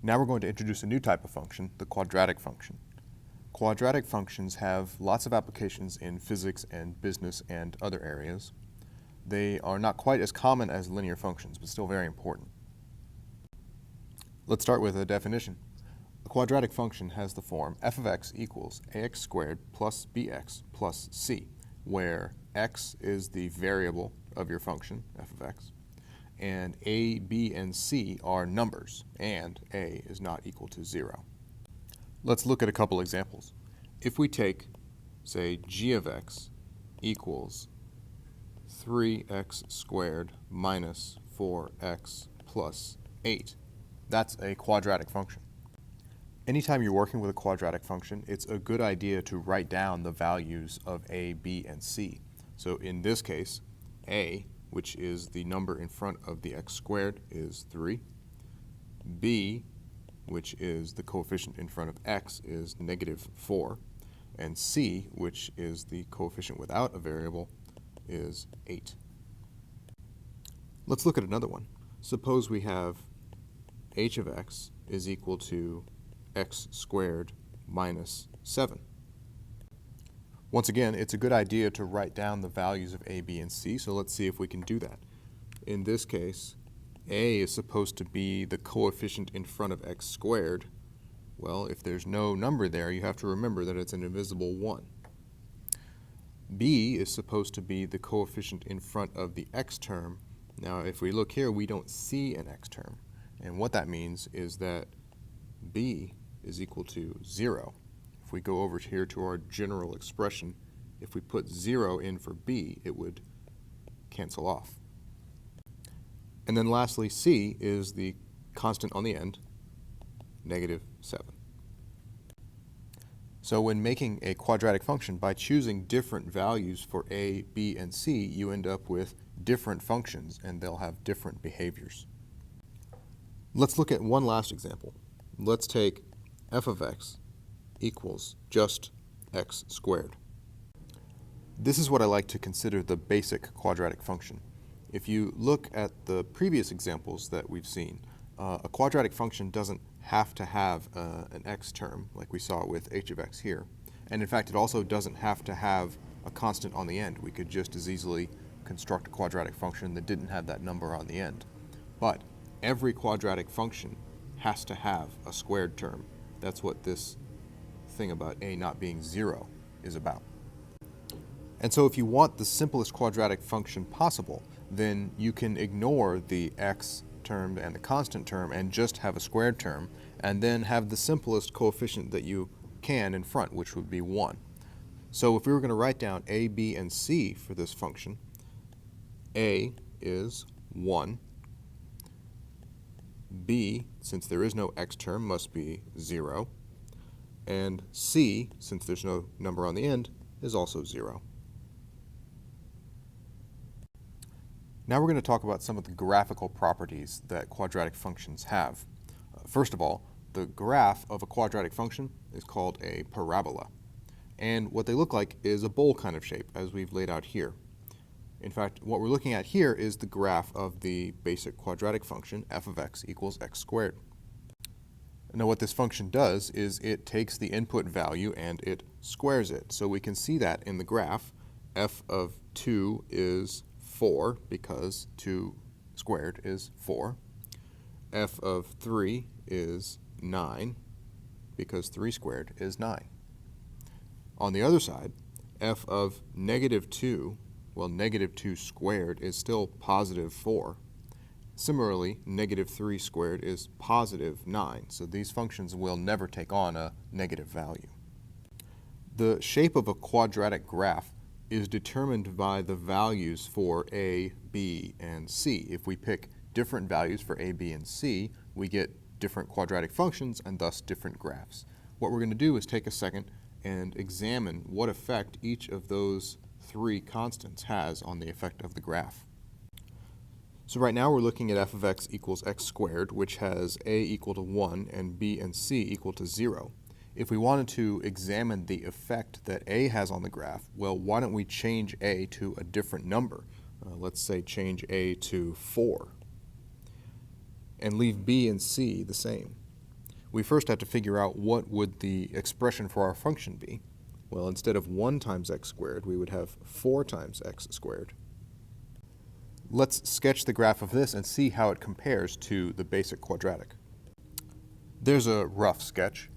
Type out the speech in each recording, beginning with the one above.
Now we're going to introduce a new type of function, the quadratic function. Quadratic functions have lots of applications in physics and business and other areas. They are not quite as common as linear functions, but still very important. Let's start with a definition. A quadratic function has the form f of x equals ax squared plus bx plus c, where x is the variable of your function, f of x, and a, b, and c are numbers, and a is not equal to 0. Let's look at a couple examples. If we take, say, g of x equals 3x squared minus 4x plus 8, that's a quadratic function. Anytime you're working with a quadratic function, it's a good idea to write down the values of a, b, and c. So in this case, a, which is the number in front of the x squared, is 3. b, which is the coefficient in front of x, is negative 4. And c, which is the coefficient without a variable, is 8. Let's look at another one. Suppose we have h of x is equal to x squared minus 7. Once again, it's a good idea to write down the values of a, b, and c, so let's see if we can do that. In this case, a is supposed to be the coefficient in front of x squared. Well, if there's no number there, you have to remember that it's an invisible 1. b is supposed to be the coefficient in front of the x term. Now, if we look here, we don't see an x term. And what that means is that b is equal to 0. If we go over here to our general expression, if we put 0 in for b, it would cancel off. And then lastly, c is the constant on the end, negative 7. So when making a quadratic function, by choosing different values for a, b, and c, you end up with different functions, and they'll have different behaviors. Let's look at one last example. Let's take f of x equals just x squared. This is what I like to consider the basic quadratic function. If you look at the previous examples that we've seen, a quadratic function doesn't have to have an x term like we saw with h of x here. And in fact, it also doesn't have to have a constant on the end. We could just as easily construct a quadratic function that didn't have that number on the end. But every quadratic function has to have a squared term. That's what this thing about a not being 0 is about. And so if you want the simplest quadratic function possible, then you can ignore the x term and the constant term and just have a squared term, and then have the simplest coefficient that you can in front, which would be 1. So if we were going to write down a, b, and c for this function, a is 1. b, since there is no x term, must be 0. And c, since there's no number on the end, is also 0. Now we're going to talk about some of the graphical properties that quadratic functions have. First of all, the graph of a quadratic function is called a parabola. And what they look like is a bowl kind of shape, as we've laid out here. In fact, what we're looking at here is the graph of the basic quadratic function, f of x equals x squared. Now what this function does is it takes the input value and it squares it. So we can see that in the graph, f of 2 is 4 because 2 squared is 4. f of 3 is 9 because 3 squared is 9. On the other side, f of negative 2, well, negative 2 squared is still positive 4. Similarly, negative 3 squared is positive 9, so these functions will never take on a negative value. The shape of a quadratic graph is determined by the values for a, b, and c. If we pick different values for a, b, and c, we get different quadratic functions and thus different graphs. What we're going to do is take a second and examine what effect each of those 3 constants has on the effect of the graph. So right now we're looking at f of x equals x squared, which has a equal to 1 and b and c equal to 0. If we wanted to examine the effect that a has on the graph, well, why don't we change a to a different number? Let's say change a to 4, and leave b and c the same. we first have to figure out what would the expression for our function be. Well, instead of 1 times x squared, we would have 4 times x squared. Let's sketch the graph of this and see how it compares to the basic quadratic. There's a rough sketch.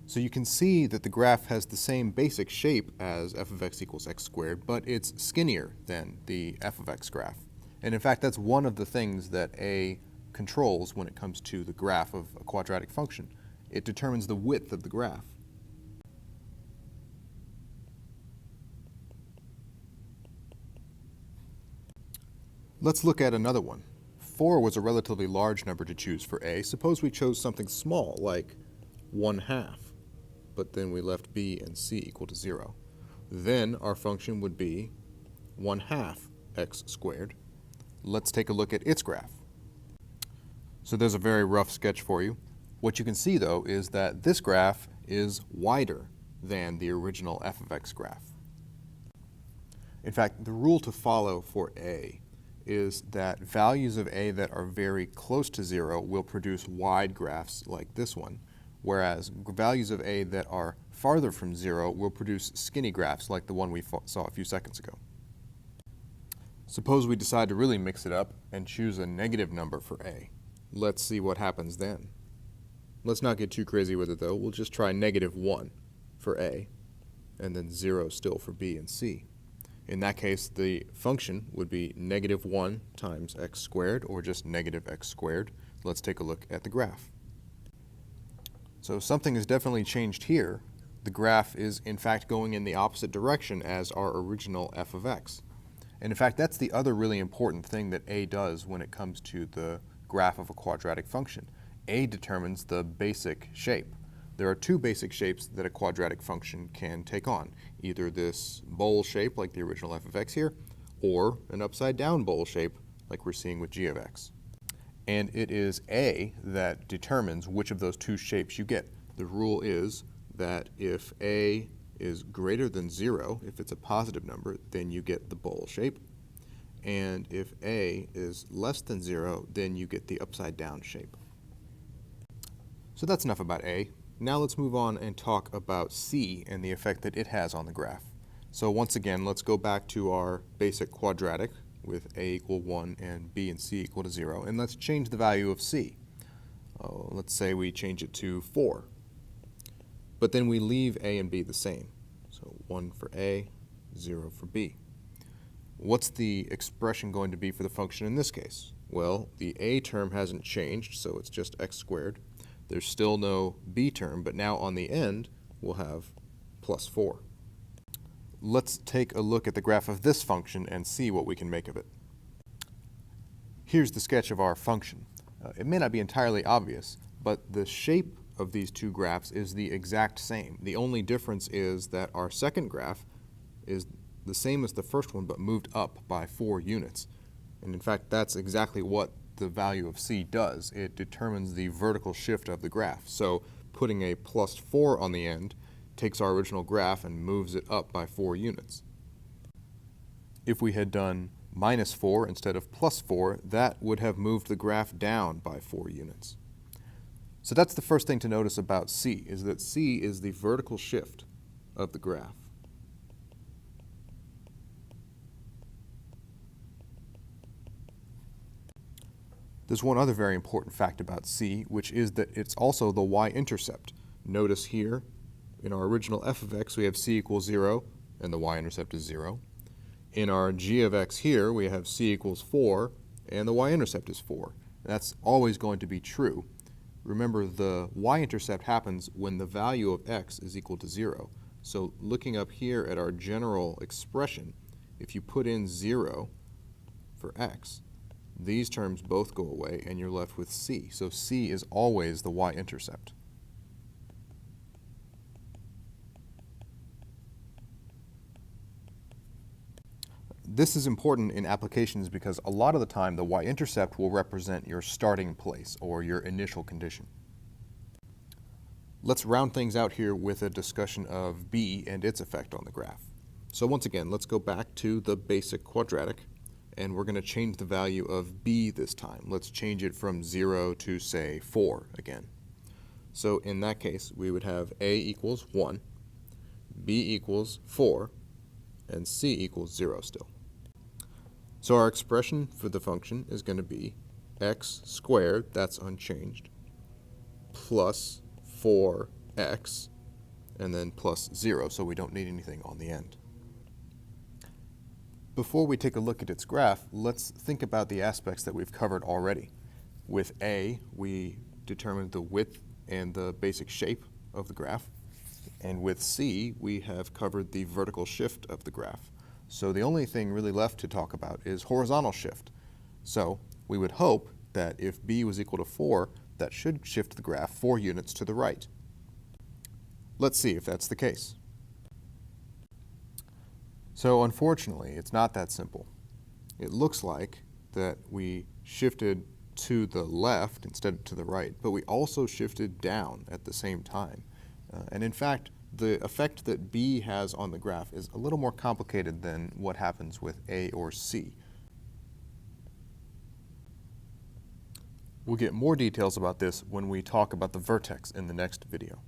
So you can see that the graph has the same basic shape as f of x equals x squared, but it's skinnier than the f of x graph. And in fact, that's one of the things that a controls when it comes to the graph of a quadratic function. It determines the width of the graph. Let's look at another one. 4 was a relatively large number to choose for a. Suppose we chose something small, like 1/2, but then we left b and c equal to 0. Then our function would be 1/2 x squared. Let's take a look at its graph. So there's a very rough sketch for you. What you can see, though, is that this graph is wider than the original f of x graph. In fact, the rule to follow for a is that values of a that are very close to 0 will produce wide graphs like this one, whereas values of a that are farther from 0 will produce skinny graphs like the one we saw a few seconds ago. Suppose we decide to really mix it up and choose a negative number for a. Let's see what happens then. Let's not get too crazy with it, though. We'll just try -1 for a, and then 0 still for b and c. In that case, the function would be -1 times x squared, or just -x squared. Let's take a look at the graph. So something has definitely changed here. The graph is in fact going in the opposite direction as our original f of x. And in fact, that's the other really important thing that a does when it comes to the graph of a quadratic function. A determines the basic shape. There are 2 basic shapes that a quadratic function can take on, either this bowl shape like the original f of x here, or an upside down bowl shape like we're seeing with g of x. And it is a that determines which of those 2 shapes you get. The rule is that if a is greater than 0, if it's a positive number, then you get the bowl shape. And if a is less than 0, then you get the upside down shape. So that's enough about a. Now let's move on and talk about c and the effect that it has on the graph. So once again, let's go back to our basic quadratic with a equal 1 and b and c equal to 0, and let's change the value of c. Let's say we change it to 4. But then we leave a and b the same. So 1 for a, 0 for b. What's the expression going to be for the function in this case? Well, the a term hasn't changed, so it's just x squared. There's still no b term, but now on the end, we'll have +4. Let's take a look at the graph of this function and see what we can make of it. Here's the sketch of our function. It may not be entirely obvious, but the shape of these 2 graphs is the exact same. The only difference is that our second graph is the same as the first one, but moved up by 4 units. And in fact, that's exactly what the value of c does. It determines the vertical shift of the graph. So putting a +4 on the end takes our original graph and moves it up by 4 units. If we had done -4 instead of +4, that would have moved the graph down by 4 units. So that's the first thing to notice about c, is that c is the vertical shift of the graph. There's one other very important fact about c, which is that it's also the y-intercept. Notice here, in our original f of x, we have c equals 0, and the y-intercept is 0. In our g of x here, we have c equals 4, and the y-intercept is 4. That's always going to be true. Remember, the y-intercept happens when the value of x is equal to 0. So looking up here at our general expression, if you put in 0 for x, these terms both go away and you're left with c. So c is always the y-intercept. This is important in applications because a lot of the time the y-intercept will represent your starting place or your initial condition. Let's round things out here with a discussion of b and its effect on the graph. So once again, let's go back to the basic quadratic, and we're going to change the value of b this time. Let's change it from 0 to, say, 4 again. So in that case, we would have a equals 1, b equals 4, and c equals 0 still. So our expression for the function is going to be x squared, that's unchanged, plus 4x, and then plus 0, so we don't need anything on the end. Before we take a look at its graph, let's think about the aspects that we've covered already. With A, we determined the width and the basic shape of the graph. And with C, we have covered the vertical shift of the graph. So the only thing really left to talk about is horizontal shift. So we would hope that if B was equal to 4, that should shift the graph 4 units to the right. Let's see if that's the case. So unfortunately, it's not that simple. It looks like that we shifted to the left instead of to the right, but we also shifted down at the same time. And in fact, the effect that B has on the graph is a little more complicated than what happens with A or C. We'll get more details about this when we talk about the vertex in the next video.